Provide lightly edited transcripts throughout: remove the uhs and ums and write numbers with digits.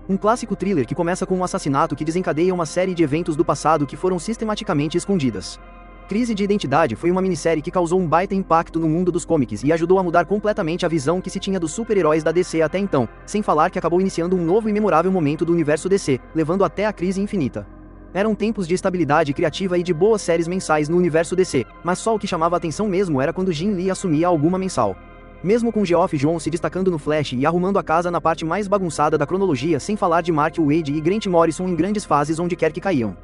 Um clássico thriller que começa com um assassinato que desencadeia uma série de eventos do passado que foram sistematicamente escondidas. Crise de Identidade foi uma minissérie que causou um baita impacto no mundo dos comics e ajudou a mudar completamente a visão que se tinha dos super-heróis da DC até então, sem falar que acabou iniciando um novo e memorável momento do universo DC, levando até a crise infinita. Eram tempos de estabilidade criativa e de boas séries mensais no universo DC, mas só o que chamava a atenção mesmo era quando Jim Lee assumia alguma mensal. Mesmo com Geoff Johns se destacando no Flash e arrumando a casa na parte mais bagunçada da cronologia, sem falar de Mark Waid e Grant Morrison em grandes fases onde quer que caíam.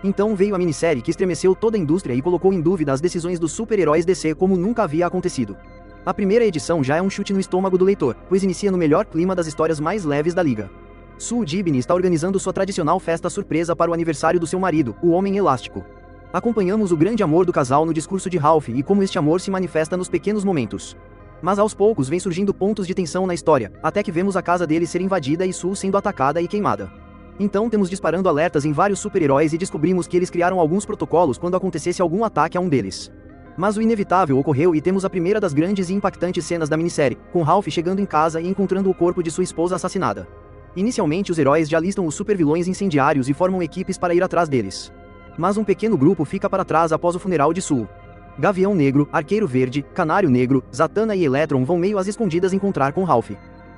Então veio a minissérie que estremeceu toda a indústria e colocou em dúvida as decisões dos super-heróis DC como nunca havia acontecido. A primeira edição já é um chute no estômago do leitor, pois inicia no melhor clima das histórias mais leves da liga. Sue Dibny está organizando sua tradicional festa surpresa para o aniversário do seu marido, o Homem Elástico. Acompanhamos o grande amor do casal no discurso de Ralph e como este amor se manifesta nos pequenos momentos. Mas aos poucos vem surgindo pontos de tensão na história, até que vemos a casa dele ser invadida e Sue sendo atacada e queimada. Então temos disparando alertas em vários super-heróis e descobrimos que eles criaram alguns protocolos quando acontecesse algum ataque a um deles. Mas o inevitável ocorreu e temos a primeira das grandes e impactantes cenas da minissérie, com Ralph chegando em casa e encontrando o corpo de sua esposa assassinada. Inicialmente os heróis já listam os super-vilões incendiários e formam equipes para ir atrás deles. Mas um pequeno grupo fica para trás após o funeral de Sue. Gavião Negro, Arqueiro Verde, Canário Negro, Zatanna e Electron vão meio às escondidas encontrar com Ralph.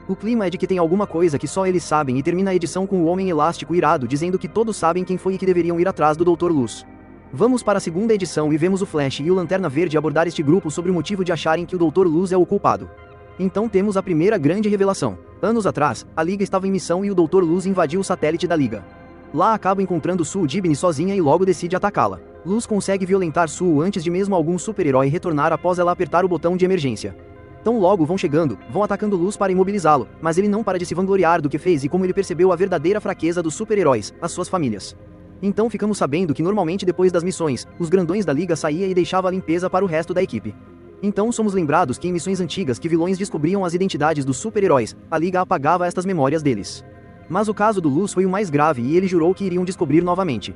O clima é de que tem alguma coisa que só eles sabem e termina a edição com o Homem Elástico irado dizendo que todos sabem quem foi e que deveriam ir atrás do Dr. Luz. Vamos para a segunda edição e vemos o Flash e o Lanterna Verde abordar este grupo sobre o motivo de acharem que o Dr. Luz é o culpado. Então temos a primeira grande revelação. Anos atrás, a Liga estava em missão e o Dr. Luz invadiu o satélite da Liga. Lá acaba encontrando Sue Dibny sozinha e logo decide atacá-la. Luz consegue violentar Sue antes de mesmo algum super-herói retornar após ela apertar o botão de emergência. Tão logo vão chegando, vão atacando Luz para imobilizá-lo, mas ele não para de se vangloriar do que fez e como ele percebeu a verdadeira fraqueza dos super-heróis, as suas famílias. Então ficamos sabendo que normalmente depois das missões, os grandões da Liga saía e deixava a limpeza para o resto da equipe. Então somos lembrados que em missões antigas que vilões descobriam as identidades dos super-heróis, a Liga apagava estas memórias deles. Mas o caso do Luz foi o mais grave e ele jurou que iriam descobrir novamente.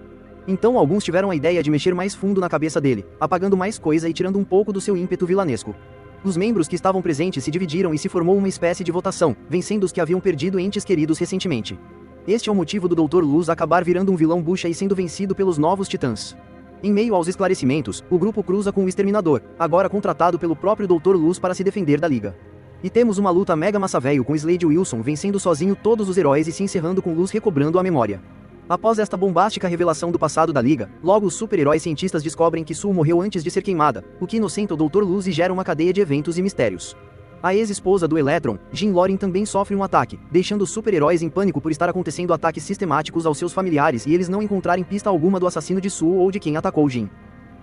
Então alguns tiveram a ideia de mexer mais fundo na cabeça dele, apagando mais coisa e tirando um pouco do seu ímpeto vilanesco. Os membros que estavam presentes se dividiram e se formou uma espécie de votação, vencendo os que haviam perdido entes queridos recentemente. Este é o motivo do Dr. Luz acabar virando um vilão bucha e sendo vencido pelos novos titãs. Em meio aos esclarecimentos, o grupo cruza com o Exterminador, agora contratado pelo próprio Dr. Luz para se defender da Liga. E temos uma luta mega massa véio com Slade Wilson vencendo sozinho todos os heróis e se encerrando com Luz recobrando a memória. Após esta bombástica revelação do passado da Liga, logo os super-heróis cientistas descobrem que Sue morreu antes de ser queimada, o que inocenta o Dr. Luz e gera uma cadeia de eventos e mistérios. A ex-esposa do Electron, Jean Loren, também sofre um ataque, deixando os super-heróis em pânico por estar acontecendo ataques sistemáticos aos seus familiares e eles não encontrarem pista alguma do assassino de Sue ou de quem atacou Jean.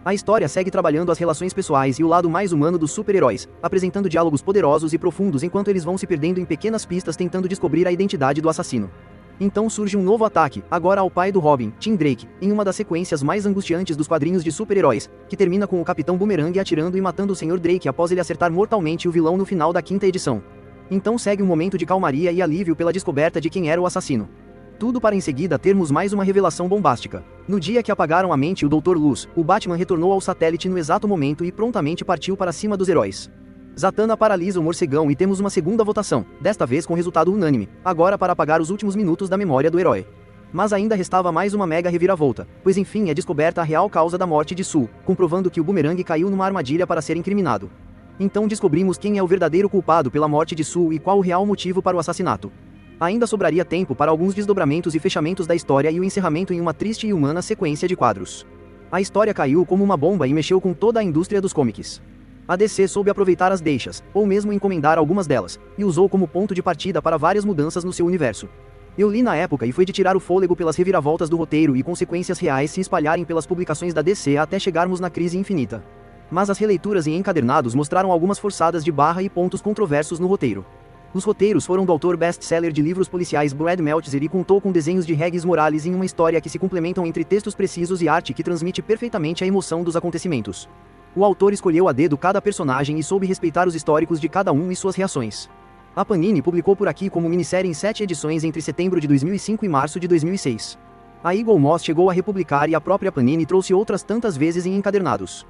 A história segue trabalhando as relações pessoais e o lado mais humano dos super-heróis, apresentando diálogos poderosos e profundos enquanto eles vão se perdendo em pequenas pistas tentando descobrir a identidade do assassino. Então surge um novo ataque, agora ao pai do Robin, Tim Drake, em uma das sequências mais angustiantes dos quadrinhos de super-heróis, que termina com o Capitão Boomerang atirando e matando o Sr. Drake após ele acertar mortalmente o vilão no final da quinta edição. Então segue um momento de calmaria e alívio pela descoberta de quem era o assassino. Tudo para em seguida termos mais uma revelação bombástica. No dia que apagaram a mente o Dr. Luz, o Batman retornou ao satélite no exato momento e prontamente partiu para cima dos heróis. Zatanna paralisa o morcegão e temos uma segunda votação, desta vez com resultado unânime, agora para apagar os últimos minutos da memória do herói. Mas ainda restava mais uma mega reviravolta, pois enfim é descoberta a real causa da morte de Sue, comprovando que o Boomerang caiu numa armadilha para ser incriminado. Então descobrimos quem é o verdadeiro culpado pela morte de Sue e qual o real motivo para o assassinato. Ainda sobraria tempo para alguns desdobramentos e fechamentos da história e o encerramento em uma triste e humana sequência de quadros. A história caiu como uma bomba e mexeu com toda a indústria dos comics. A DC soube aproveitar as deixas, ou mesmo encomendar algumas delas, e usou como ponto de partida para várias mudanças no seu universo. Eu li na época e foi de tirar o fôlego pelas reviravoltas do roteiro e consequências reais se espalharem pelas publicações da DC até chegarmos na crise infinita. Mas as releituras em encadernados mostraram algumas forçadas de barra e pontos controversos no roteiro. Os roteiros foram do autor best-seller de livros policiais Brad Meltzer e contou com desenhos de Regis Morales em uma história que se complementam entre textos precisos e arte que transmite perfeitamente a emoção dos acontecimentos. O autor escolheu a dedo cada personagem e soube respeitar os históricos de cada um e suas reações. A Panini publicou por aqui como minissérie em 7 edições entre setembro de 2005 e março de 2006. A Eagle Moss chegou a republicar e a própria Panini trouxe outras tantas vezes em encadernados.